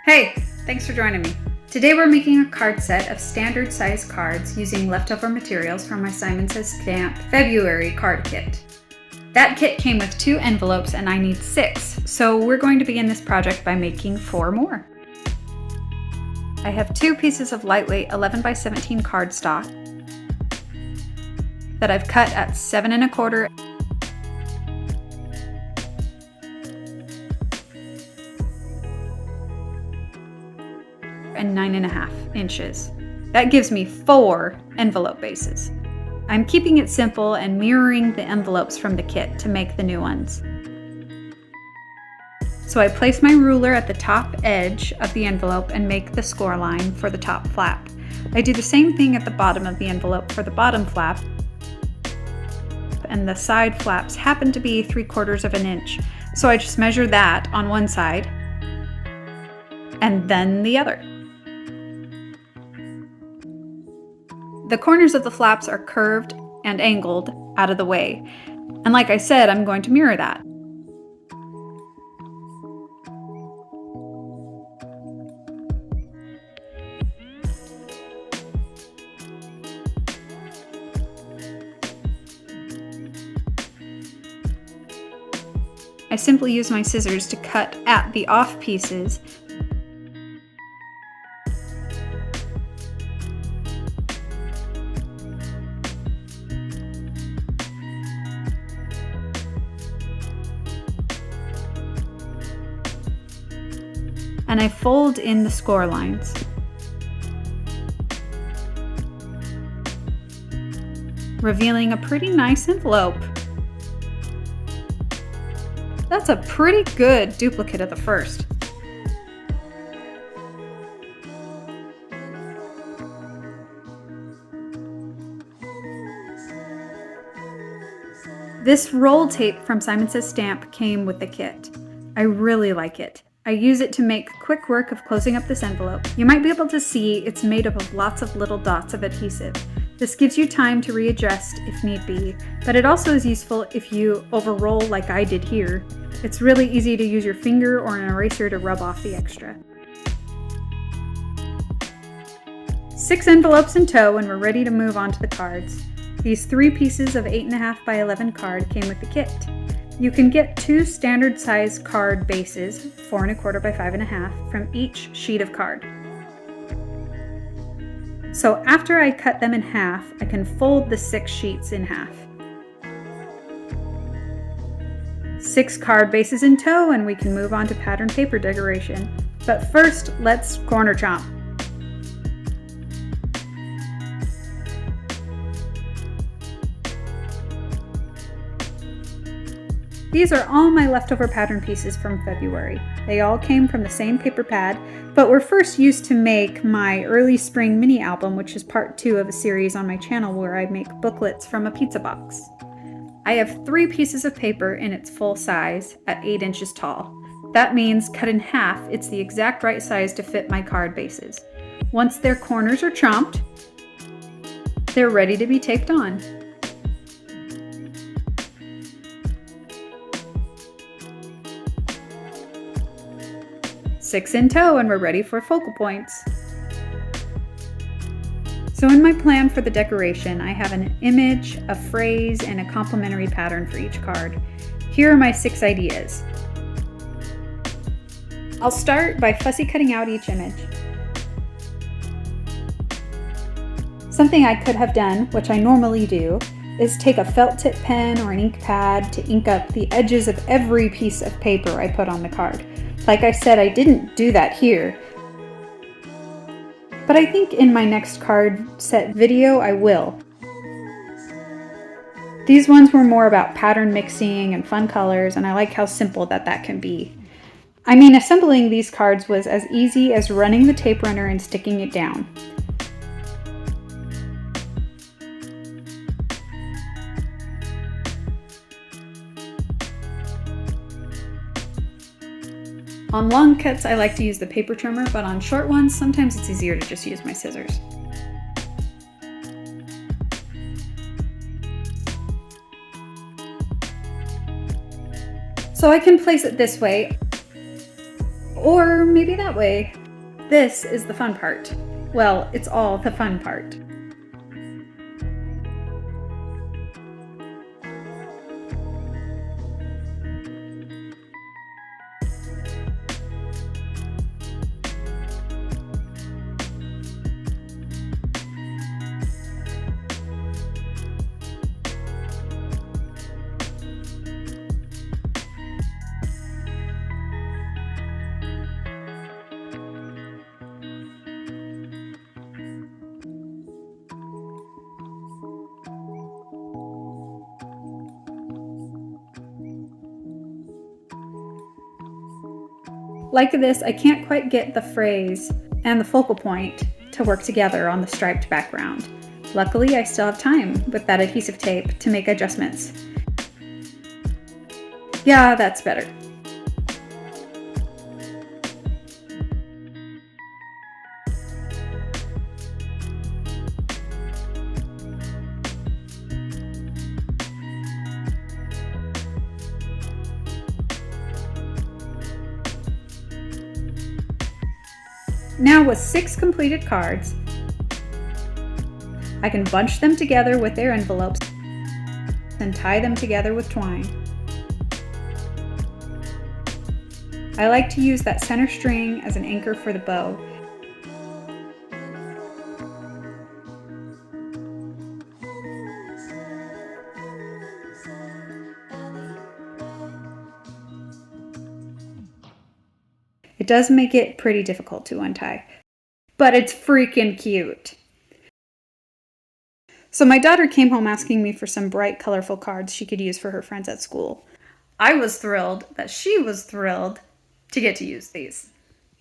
Hey, thanks for joining me. Today we're making a card set of standard size cards using leftover materials from my SSS Stamp February Card Kit. That kit came with 2 envelopes and I need 6, so we're going to begin this project by making 4 more. I have 2 pieces of lightweight 11x17 cardstock that I've cut at 7 1/4 and 9 1/2 inches. That gives me 4 envelope bases. I'm keeping it simple and mirroring the envelopes from the kit to make the new ones. So I place my ruler at the top edge of the envelope and make the score line for the top flap. I do the same thing at the bottom of the envelope for the bottom flap, and the side flaps happen to be 3/4 of an inch. So I just measure that on one side and then the other. The corners of the flaps are curved and angled out of the way. And like I said, I'm going to mirror that. I simply use my scissors to cut at the off pieces . And I fold in the score lines. Revealing a pretty nice envelope. That's a pretty good duplicate of the first. This roll tape from SSS Stamp came with the kit. I really like it. I use it to make quick work of closing up this envelope. You might be able to see it's made up of lots of little dots of adhesive. This gives you time to readjust if need be, but it also is useful if you overroll like I did here. It's really easy to use your finger or an eraser to rub off the extra. 6 envelopes in tow and we're ready to move on to the cards. These 3 pieces of 8 1/2 by 11 card came with the kit. You can get 2 standard size card bases, 4 1/4 by 5 1/2, from each sheet of card. So after I cut them in half, I can fold the 6 sheets in half. 6 card bases in tow and we can move on to pattern paper decoration. But first, let's corner chomp. These are all my leftover pattern pieces from February. They all came from the same paper pad, but were first used to make my early spring mini album, which is part 2 of a series on my channel where I make booklets from a pizza box. I have 3 pieces of paper in its full size at 8 inches tall. That means cut in half, it's the exact right size to fit my card bases. Once their corners are chomped, they're ready to be taped on. Six in tow and we're ready for focal points. So in my plan for the decoration, I have an image, a phrase, and a complementary pattern for each card. Here are my 6 ideas. I'll start by fussy cutting out each image. Something I could have done, which I normally do, is take a felt tip pen or an ink pad to ink up the edges of every piece of paper I put on the card. Like I said, I didn't do that here, but I think in my next card set video I will. These ones were more about pattern mixing and fun colors, and I like how simple that can be. I mean, assembling these cards was as easy as running the tape runner and sticking it down. On long cuts, I like to use the paper trimmer, but on short ones, sometimes it's easier to just use my scissors. So I can place it this way, Or maybe that way. This is the fun part. Well, it's all the fun part. Like this, I can't quite get the phrase and the focal point to work together on the striped background. Luckily, I still have time with that adhesive tape to make adjustments. Yeah, that's better. Now with 6 completed cards, I can bunch them together with their envelopes and tie them together with twine. I like to use that center string as an anchor for the bow. It does make it pretty difficult to untie, but it's freaking cute. So my daughter came home asking me for some bright, colorful cards she could use for her friends at school. I was thrilled that she was thrilled to get to use these.